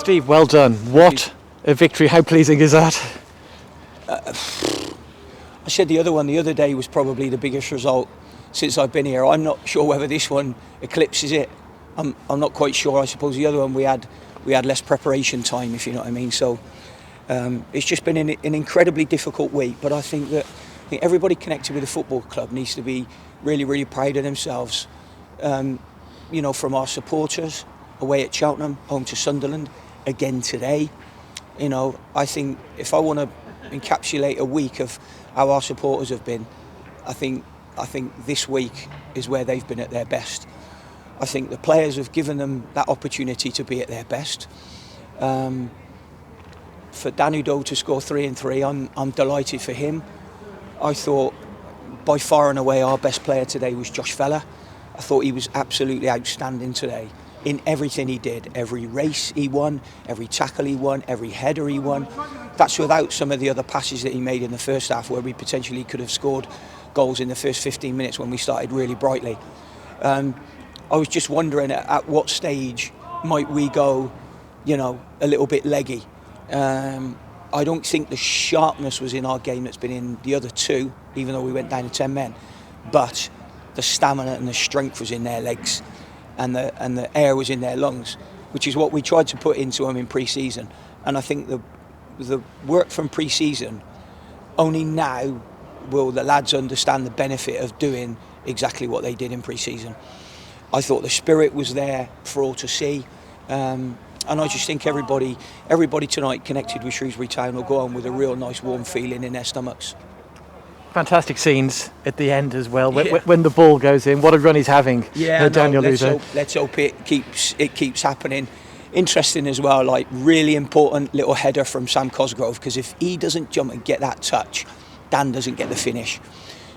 Steve, well done. What a victory. How pleasing is that? I said the other day was probably the biggest result since I've been here. I'm not sure whether this one eclipses it. I'm not quite sure. I suppose the other one we had less preparation time, if you know what I mean. So it's just been an incredibly difficult week. But I think everybody connected with the football club needs to be really, really proud of themselves. From our supporters away at Cheltenham, home to Sunderland, again today. I think if I want to encapsulate a week of how our supporters have been, I think this week is where they've been at their best. I think the players have given them that opportunity to be at their best. For Dan Udoh to score 3 and 3, I'm delighted for him. I thought by far and away our best player today was Josh Feller. I thought he was absolutely outstanding today in everything he did. Every race he won, every tackle he won, every header he won. That's without some of the other passes that he made in the first half where we potentially could have scored goals in the first 15 minutes when we started really brightly. I was just wondering at what stage might we go, a little bit leggy. I don't think the sharpness was in our game that's been in the other two, even though we went down to 10 men. But the stamina and the strength was in their legs, and the air was in their lungs, which is what we tried to put into them in pre-season. And I think the work from pre-season, only now will the lads understand the benefit of doing exactly what they did in pre-season. I thought the spirit was there for all to see, and I just think everybody tonight connected with Shrewsbury Town will go on with a real nice warm feeling in their stomachs. Fantastic scenes at the end as well. When the ball goes in, what a run he's having. Daniel Udoh. Let's hope it keeps happening. Interesting as well, like really important little header from Sam Cosgrove, because if he doesn't jump and get that touch, Dan doesn't get the finish.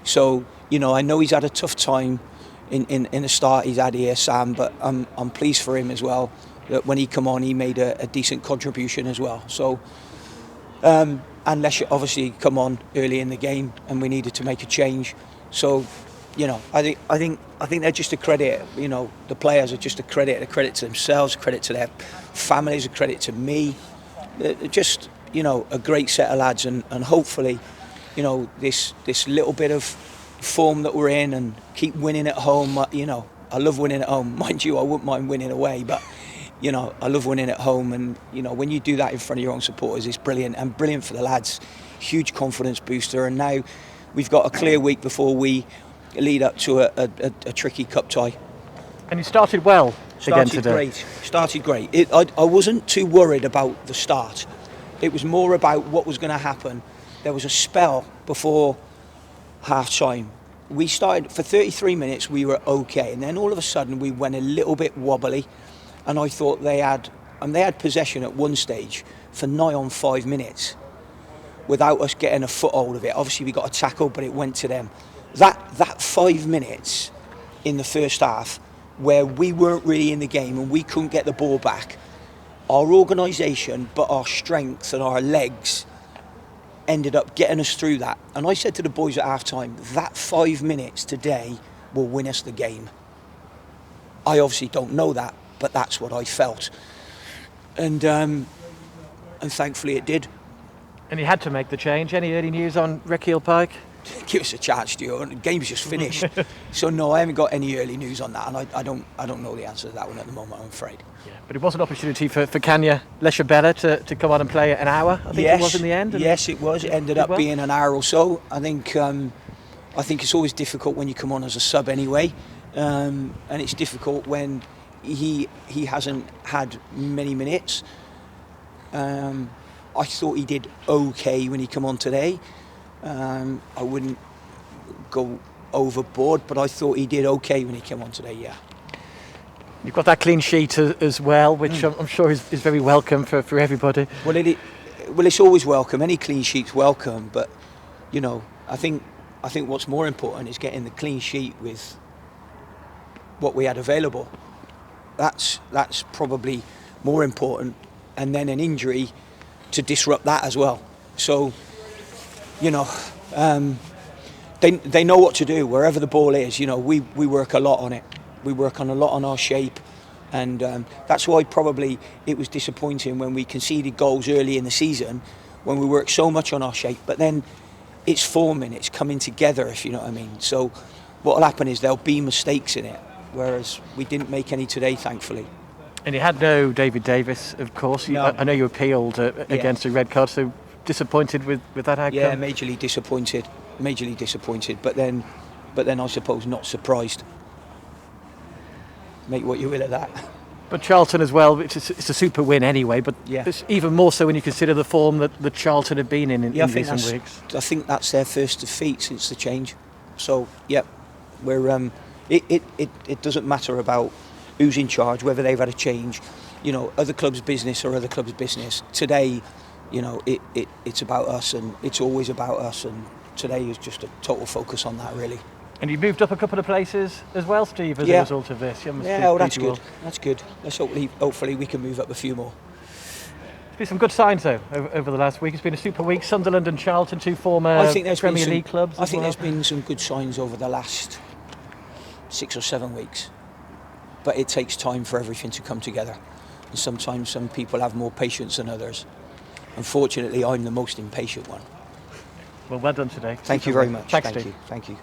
So I know he's had a tough time in the start he's had here, Sam, but I'm pleased for him as well that when he come on he made a decent contribution as well. So and Lesher obviously come on early in the game and we needed to make a change. So I think they're just a credit. The players are just a credit to themselves, a credit to their families, a credit to me. They're just a great set of lads, and hopefully this little bit of form that we're in and keep winning at home. I love winning at home, mind you. I wouldn't mind winning away, but I love winning at home, and when you do that in front of your own supporters, it's brilliant, and brilliant for the lads. Huge confidence booster, and now we've got a clear week before we lead up to a tricky cup tie. And you started well again today. Started great. I wasn't too worried about the start. It was more about what was going to happen. There was a spell before half time. We started for 33 minutes. We were okay, and then all of a sudden we went a little bit wobbly. And I thought they had possession at one stage for nigh on 5 minutes without us getting a foothold of it. Obviously we got a tackle, but it went to them. That 5 minutes in the first half where we weren't really in the game and we couldn't get the ball back, our organisation, but our strength and our legs ended up getting us through that. And I said to the boys at half time, that 5 minutes today will win us the game. I obviously don't know that, but that's what I felt, and thankfully it did. And you had to make the change. Any early news on Wreckhill Park? Give us a chance, Stuart. The game's just finished, so no, I haven't got any early news on that, and I don't know the answer to that one at the moment, I'm afraid. Yeah, but it was an opportunity for Kanya Lesher-Bella to come on and play an hour. I think it was in the end. Yes, it was. It ended up being an hour or so. I think it's always difficult when you come on as a sub anyway, and it's difficult when he hasn't had many minutes. I thought he did okay when he came on today. I wouldn't go overboard, but I thought he did okay when he came on today, yeah. You've got that clean sheet as well, which I'm sure is very welcome for everybody. Well, it's always welcome. Any clean sheet's welcome, but I think what's more important is getting the clean sheet with what we had available. That's probably more important, and then an injury to disrupt that as well. So, they know what to do wherever the ball is. We work a lot on it. We work on a lot on our shape, And that's why probably it was disappointing when we conceded goals early in the season, when we worked so much on our shape. But then it's forming, it's coming together, if you know what I mean. So what will happen is there'll be mistakes in it, whereas we didn't make any today, thankfully. And you had no David Davis, of course. No. I know you appealed against a red card, so disappointed with that outcome? Yeah, majorly disappointed. But then I suppose not surprised. Make what you will of that. But Charlton as well, it's a super win anyway, but yeah. It's even more so when you consider the form that Charlton have been in recent weeks. I think that's their first defeat since the change. So, yeah, we're it doesn't matter about who's in charge, whether they've had a change. You know, other clubs' business or other clubs' business. Today, you know, it's about us, and it's always about us, and today is just a total focus on that, really. And you moved up a couple of places as well, Steve, as a result of this. That's good. That's good. Let's hopefully we can move up a few more. There's been some good signs though over the last week. It's been a super week. Sunderland and Charlton, two former Premier League clubs. I think there's been some good signs over the last 6 or 7 weeks, but it takes time for everything to come together. And sometimes some people have more patience than others. Unfortunately, I'm the most impatient one. Well done today. Thank you very much. Thanks, Steve. Thank you.